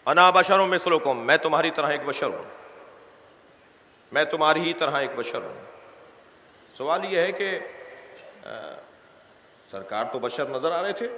انا بشر مثلکم، میں تمہاری طرح ایک بشر ہوں، میں تمہاری ہی طرح ایک بشر ہوں۔ سوال یہ ہے کہ سرکار تو بشر نظر آ رہے تھے،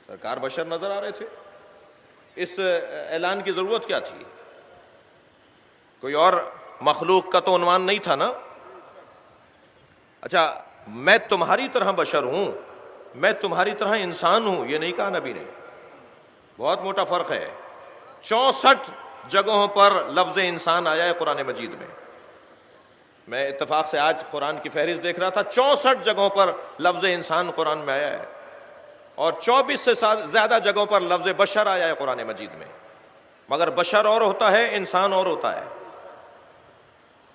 سرکار بشر نظر آ رہے تھے، اس اعلان کی ضرورت کیا تھی؟ کوئی اور مخلوق کا تو عنوان نہیں تھا نا۔ اچھا، میں تمہاری طرح بشر ہوں، میں تمہاری طرح انسان ہوں، یہ نہیں کہا نبی نے۔ بہت موٹا فرق ہے۔ 64 جگہوں پر لفظ انسان آیا ہے قرآن مجید میں۔ میں اتفاق سے آج قرآن کی فہرست دیکھ رہا تھا، 64 جگہوں پر لفظ انسان قرآن میں آیا ہے، اور 24 سے زیادہ جگہوں پر لفظ بشر آیا ہے قرآن مجید میں۔ مگر بشر اور ہوتا ہے، انسان اور ہوتا ہے۔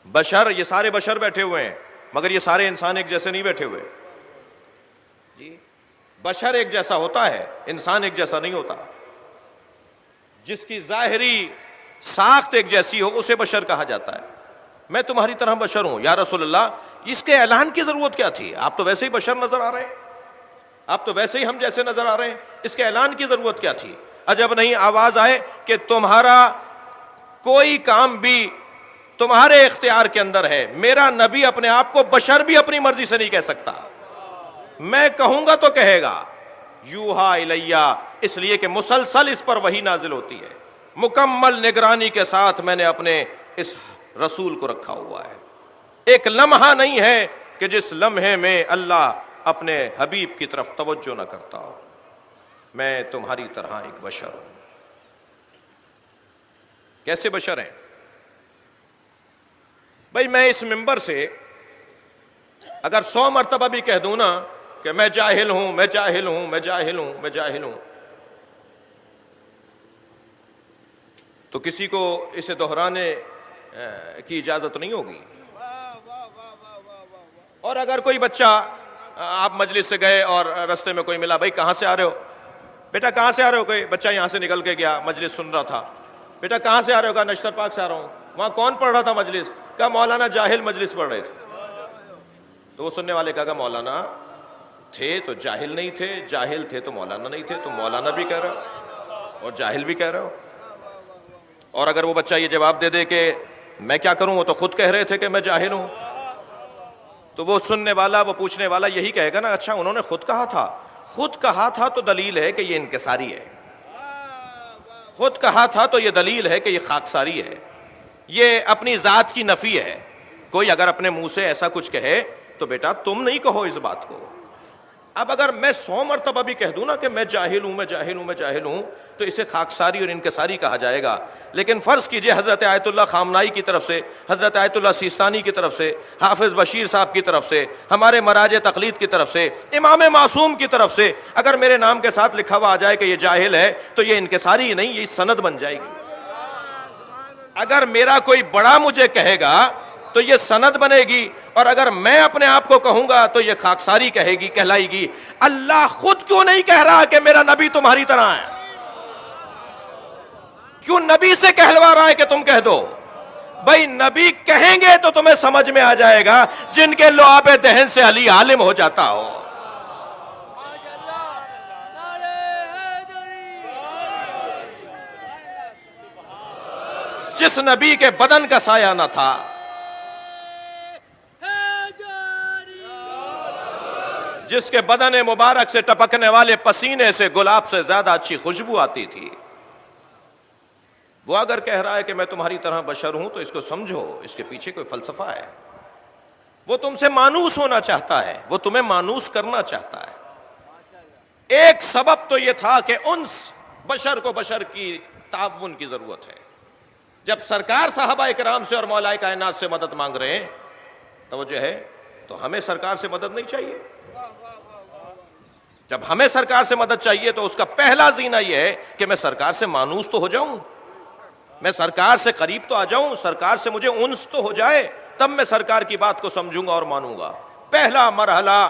بشر، یہ سارے بشر بیٹھے ہوئے ہیں، مگر یہ سارے انسان ایک جیسے نہیں بیٹھے ہوئے جی۔ بشر ایک جیسا ہوتا ہے، انسان ایک جیسا نہیں ہوتا۔ جس کی ظاہری ساخت ایک جیسی ہو اسے بشر کہا جاتا ہے۔ میں تمہاری طرح بشر ہوں، یا رسول اللہ اس کے اعلان کی ضرورت کیا تھی؟ آپ تو ویسے ہی بشر نظر آ رہے ہیں، آپ تو ویسے ہی ہم جیسے نظر آ رہے ہیں، اس کے اعلان کی ضرورت کیا تھی؟ عجب نہیں آواز آئے کہ تمہارا کوئی کام بھی تمہارے اختیار کے اندر ہے۔ میرا نبی اپنے آپ کو بشر بھی اپنی مرضی سے نہیں کہہ سکتا، میں کہوں گا تو کہے گا۔ یوہا الیہ، اس لیے کہ مسلسل اس پر وحی نازل ہوتی ہے، مکمل نگرانی کے ساتھ میں نے اپنے اس رسول کو رکھا ہوا ہے۔ ایک لمحہ نہیں ہے کہ جس لمحے میں اللہ اپنے حبیب کی طرف توجہ نہ کرتا ہو۔ میں تمہاری طرح ایک بشر ہوں۔ کیسے بشر ہیں بھائی؟ میں اس منبر سے اگر 100 مرتبہ بھی کہہ دوں نا کہ میں جاہل ہوں، میں جاہل ہوں، میں جاہل ہوں، میں جاہل ہوں، تو کسی کو اسے دہرانے کی اجازت نہیں ہوگی۔ اور اگر کوئی بچہ، آپ مجلس سے گئے اور رستے میں کوئی ملا، بھائی کہاں سے آ رہے ہو؟ بیٹا کہاں سے آ رہے ہو؟ کوئی بچہ یہاں سے نکل کے گیا، مجلس سن رہا تھا، بیٹا کہاں سے آ رہے ہو؟ کہا نشتر پاک سے آ رہا ہوں۔ وہاں کون پڑھ رہا تھا مجلس؟ کہا مولانا جاہل مجلس پڑھ رہے تھے۔ تو وہ سننے والے کہا کہ مولانا تھے تو جاہل نہیں تھے، جاہل تھے تو مولانا نہیں تھے، تم مولانا بھی کہہ رہے ہو اور جاہل بھی کہہ رہے ہو۔ اور اگر وہ بچہ یہ جواب دے دے کہ میں کیا کروں، وہ تو خود کہہ رہے تھے کہ میں جاہل ہوں، تو وہ سننے والا، وہ پوچھنے والا یہی کہے گا نا، اچھا انہوں نے خود کہا تھا، خود کہا تھا تو دلیل ہے کہ یہ انکساری ہے، خود کہا تھا تو یہ دلیل ہے کہ یہ خاکساری ہے، یہ اپنی ذات کی نفی ہے۔ کوئی اگر اپنے منہ سے ایسا کچھ کہے تو بیٹا تم نہیں کہو اس بات کو۔ اب اگر میں 100 مرتبہ بھی کہہ دوں نا کہ میں جاہل ہوں، میں جاہل ہوں، میں جاہل ہوں، تو اسے خاکساری اور انکساری کہا جائے گا۔ لیکن فرض کیجئے حضرت آیت اللہ خامنائی کی طرف سے، حضرت آیت اللہ سیستانی کی طرف سے، حافظ بشیر صاحب کی طرف سے، ہمارے مراجع تقلید کی طرف سے، امام معصوم کی طرف سے اگر میرے نام کے ساتھ لکھا ہوا آ جائے کہ یہ جاہل ہے، تو یہ انکساری ہی نہیں، یہ سند بن جائے گی۔ اگر میرا کوئی بڑا مجھے کہے گا تو یہ سند بنے گی، اور اگر میں اپنے آپ کو کہوں گا تو یہ خاکساری کہلائے گی۔ اللہ خود کیوں نہیں کہہ رہا کہ میرا نبی تمہاری طرح ہے؟ کیوں نبی سے کہلوا رہا ہے کہ تم کہہ دو؟ بھائی نبی کہیں گے تو تمہیں سمجھ میں آ جائے گا، جن کے لعاب دہن سے علی عالم ہو جاتا ہو۔ جس نبی کے بدن کا سایہ نہ تھا، جس کے بدن مبارک سے ٹپکنے والے پسینے سے گلاب سے زیادہ اچھی خوشبو آتی تھی، وہ اگر کہہ رہا ہے کہ میں تمہاری طرح بشر ہوں تو اس کو سمجھو، اس کے پیچھے کوئی فلسفہ ہے۔ وہ تم سے مانوس ہونا چاہتا ہے، وہ تمہیں مانوس کرنا چاہتا ہے۔ ایک سبب تو یہ تھا کہ انس بشر کو بشر کی تعاون کی ضرورت ہے۔ جب سرکار صحابہ کرام سے اور مولا کائنات سے مدد مانگ رہے ہیں، توجہ ہے، تو ہمیں سرکار سے مدد نہیں چاہیے؟ جب ہمیں سرکار سے مدد چاہیے تو اس کا پہلا زینہ یہ ہے کہ میں سرکار سے مانوس تو ہو جاؤں، میں سرکار سے قریب تو آ جاؤں، سرکار سے مجھے انس تو ہو جائے، تب میں سرکار کی بات کو سمجھوں گا اور مانوں گا۔ پہلا مرحلہ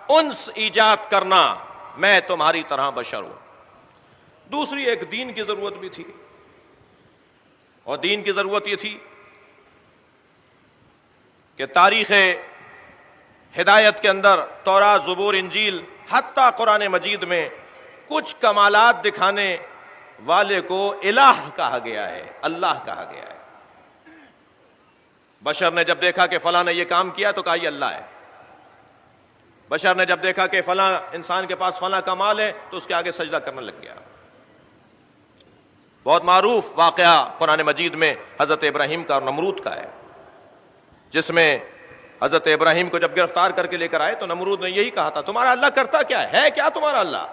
انس ایجاد کرنا، میں تمہاری طرح بشر ہوں۔ دوسری ایک دین کی ضرورت بھی تھی، اور دین کی ضرورت یہ تھی کہ تاریخ ہدایت کے اندر تورات، زبور، انجیل، حتیٰ قرآن مجید میں کچھ کمالات دکھانے والے کو الہ کہا گیا ہے، اللہ کہا گیا ہے۔ بشر نے جب دیکھا کہ فلاں نے یہ کام کیا تو کہا یہ اللہ ہے۔ بشر نے جب دیکھا کہ فلاں انسان کے پاس فلاں کا مال ہے تو اس کے آگے سجدہ کرنے لگ گیا۔ بہت معروف واقعہ قرآن مجید میں حضرت ابراہیم کا اور نمرود کا ہے، جس میں حضرت ابراہیم کو جب گرفتار کر کے لے کر آئے تو نمرود نے یہی کہا تھا تمہارا اللہ کرتا کیا ہے کیا تمہارا اللہ؟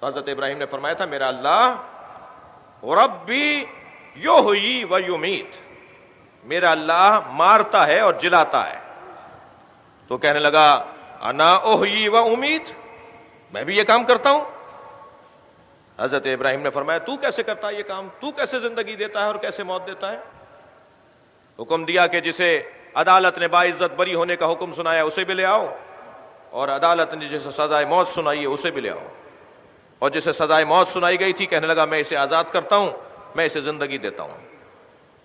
تو حضرت ابراہیم نے فرمایا تھا میرا اللہ ربی یحیی و یمیت، میرا اللہ مارتا ہے اور جلاتا ہے۔ تو کہنے لگا انا احیی و امیت، میں بھی یہ کام کرتا ہوں۔ حضرت ابراہیم نے فرمایا تو کیسے کرتا ہے یہ کام، تو کیسے زندگی دیتا ہے اور کیسے موت دیتا ہے؟ حکم دیا کہ جسے عدالت نے باعزت بری ہونے کا حکم سنایا اسے بھی لے آؤ، اور عدالت نے جسے سزائے موت سنائی ہے اسے بھی لے آؤ۔ اور جسے سزائے موت سنائی گئی تھی کہنے لگا میں اسے آزاد کرتا ہوں، میں اسے زندگی دیتا ہوں۔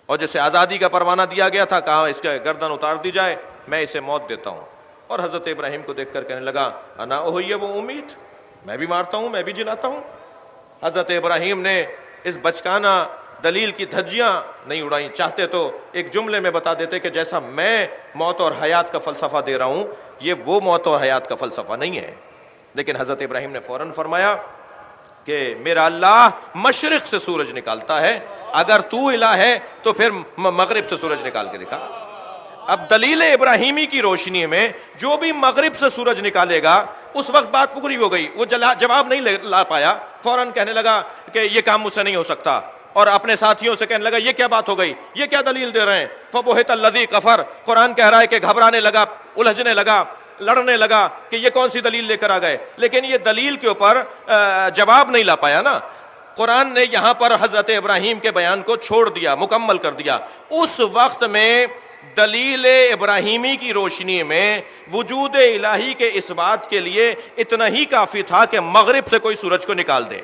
اور جسے آزادی کا پروانہ دیا گیا تھا کہا اس کے گردن اتار دی جائے، میں اسے موت دیتا ہوں۔ اور حضرت ابراہیم کو دیکھ کر کہنے لگا انا احیی و امیت، میں بھی مارتا ہوں میں بھی جلاتا ہوں۔ حضرت ابراہیم نے اس بچکانہ دلیل کی دھجیاں نہیں اڑائیں، چاہتے تو ایک جملے میں بتا دیتے کہ جیسا میں موت اور حیات کا فلسفہ دے رہا ہوں یہ وہ موت اور حیات کا فلسفہ نہیں ہے۔ لیکن حضرت ابراہیم نے فوراً فرمایا کہ میرا اللہ مشرق سے سورج نکالتا ہے، اگر تو الہ ہے تو پھر مغرب سے سورج نکال کے دکھا۔ اب دلیل ابراہیمی کی روشنی میں جو بھی مغرب سے سورج نکالے گا اس وقت بات پوری ہو گئی، وہ جواب نہیں لا پایا، فوراً کہنے لگا کہ یہ کام مجھ سے نہیں ہو سکتا، اور اپنے ساتھیوں سے کہنے لگا یہ کیا بات ہو گئی، یہ کیا دلیل دے رہے ہیں؟ فبہت الذی کفر، قرآن کہہ رہا ہے کہ گھبرانے لگا، الجھنے لگا، لڑنے لگا کہ یہ کون سی دلیل لے کر آ گئے، لیکن یہ دلیل کے اوپر جواب نہیں لا پایا نا۔ قرآن نے یہاں پر حضرت ابراہیم کے بیان کو چھوڑ دیا، مکمل کر دیا۔ اس وقت میں دلیل ابراہیمی کی روشنی میں وجود الہی کے اس بات کے لیے اتنا ہی کافی تھا کہ مغرب سے کوئی سورج کو نکال دے۔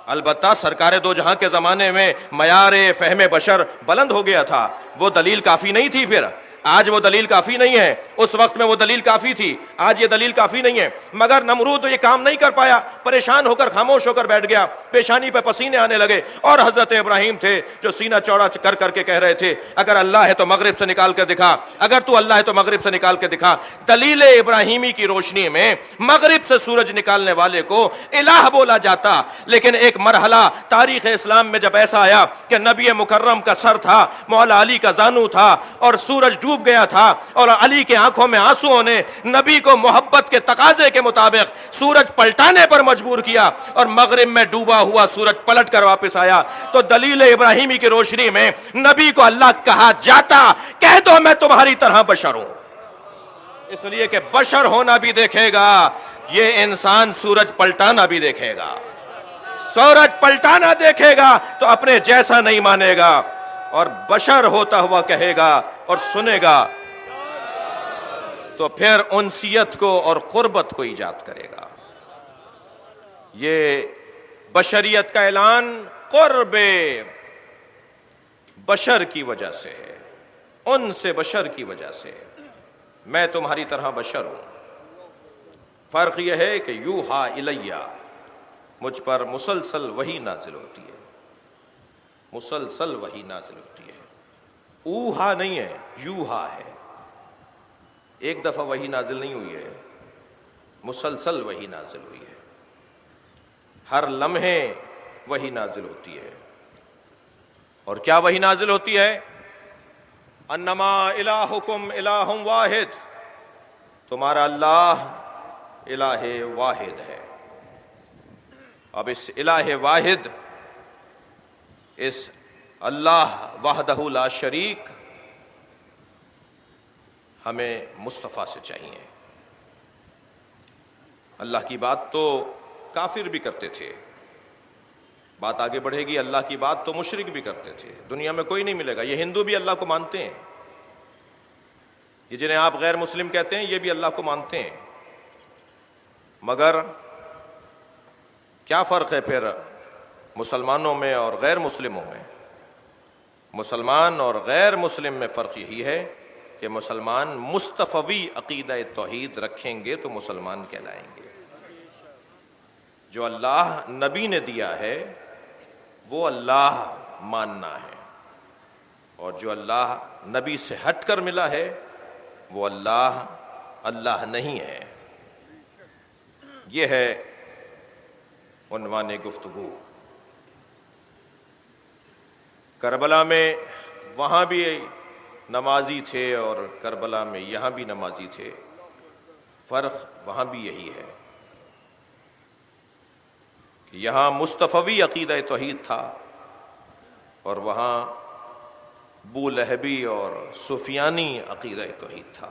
البتہ سرکار دو جہاں کے زمانے میں معیار فہم بشر بلند ہو گیا تھا، وہ دلیل کافی نہیں تھی۔ پھر آج وہ دلیل کافی نہیں ہے، اس وقت میں وہ دلیل کافی تھی، آج یہ دلیل کافی نہیں ہے۔ مگر نمرود یہ کام نہیں کر پایا، پریشان ہو کر خاموش ہو کر بیٹھ گیا، پیشانی پہ پسینے آنے لگے۔ اور حضرت ابراہیم تھے جو سینہ چوڑا کر کر کے کہہ رہے تھے اگر اللہ ہے تو مغرب سے نکال کر دکھا، اگر تو اللہ ہے تو مغرب سے نکال کے دکھا۔ دلیل ابراہیمی کی روشنی میں مغرب سے سورج نکالنے والے کو الہ بولا جاتا، لیکن ایک مرحلہ تاریخ اسلام میں جب ایسا آیا کہ نبی مکرم کا سر تھا، مولا علی کا زانو تھا، اور سورج ڈوب گیا تھا، اور علی کے آنکھوں میں آنسوؤں نے نبی کو محبت کے تقاضے کے مطابق سورج پلٹانے پر مجبور کیا، اور مغرب میں ڈوبا ہوا سورج پلٹ کر واپس آیا۔ تو دلیل ابراہیمی کی روشنی میں نبی کو اللہ کہا جاتا، کہہ دو میں تمہاری طرح بشر ہوں، اس لیے کہ بشر ہونا بھی دیکھے گا، یہ انسان سورج پلٹانا بھی دیکھے گا۔ سورج پلٹانا دیکھے گا تو اپنے جیسا نہیں مانے گا، اور بشر ہوتا ہوا کہے گا اور سنے گا تو پھر انسیت کو اور قربت کو ایجاد کرے گا۔ یہ بشریت کا اعلان قرب بشر کی وجہ سے ہے، ان سے بشر کی وجہ سے، میں تمہاری طرح بشر ہوں۔ فرق یہ ہے کہ یوحا الیہ، مجھ پر مسلسل وحی نازل ہوتی ہے، مسلسل وحی نازل ہوتی ہے۔ اوہا نہیں ہے، یوحا ہے، ایک دفعہ وحی نازل نہیں ہوئی ہے، مسلسل وحی نازل ہوئی ہے، ہر لمحے وحی نازل ہوتی ہے۔ اور کیا وحی نازل ہوتی ہے؟ انما الہکم الہ واحد، تمہارا اللہ الہ واحد ہے۔ اب اس الہ واحد، اس اللہ وحدہ لا شریک ہمیں مصطفیٰ سے چاہیے۔ اللہ کی بات تو کافر بھی کرتے تھے، بات آگے بڑھے گی، اللہ کی بات تو مشرک بھی کرتے تھے، دنیا میں کوئی نہیں ملے گا۔ یہ ہندو بھی اللہ کو مانتے ہیں، یہ جنہیں آپ غیر مسلم کہتے ہیں یہ بھی اللہ کو مانتے ہیں، مگر کیا فرق ہے پھر مسلمانوں میں اور غیر مسلموں میں؟ مسلمان اور غیر مسلم میں فرق یہی ہے کہ مسلمان مصطفوی عقیدہ توحید رکھیں گے تو مسلمان کہلائیں گے۔ جو اللہ نبی نے دیا ہے وہ اللہ ماننا ہے، اور جو اللہ نبی سے ہٹ کر ملا ہے وہ اللہ نہیں ہے۔ یہ ہے عنوان گفتگو۔ کربلا میں وہاں بھی نمازی تھے اور کربلا میں یہاں بھی نمازی تھے، فرق وہاں بھی یہی ہے کہ یہاں مصطفوی عقیدہ توحید تھا اور وہاں بولہبی اور سفیانی عقیدہ توحید تھا۔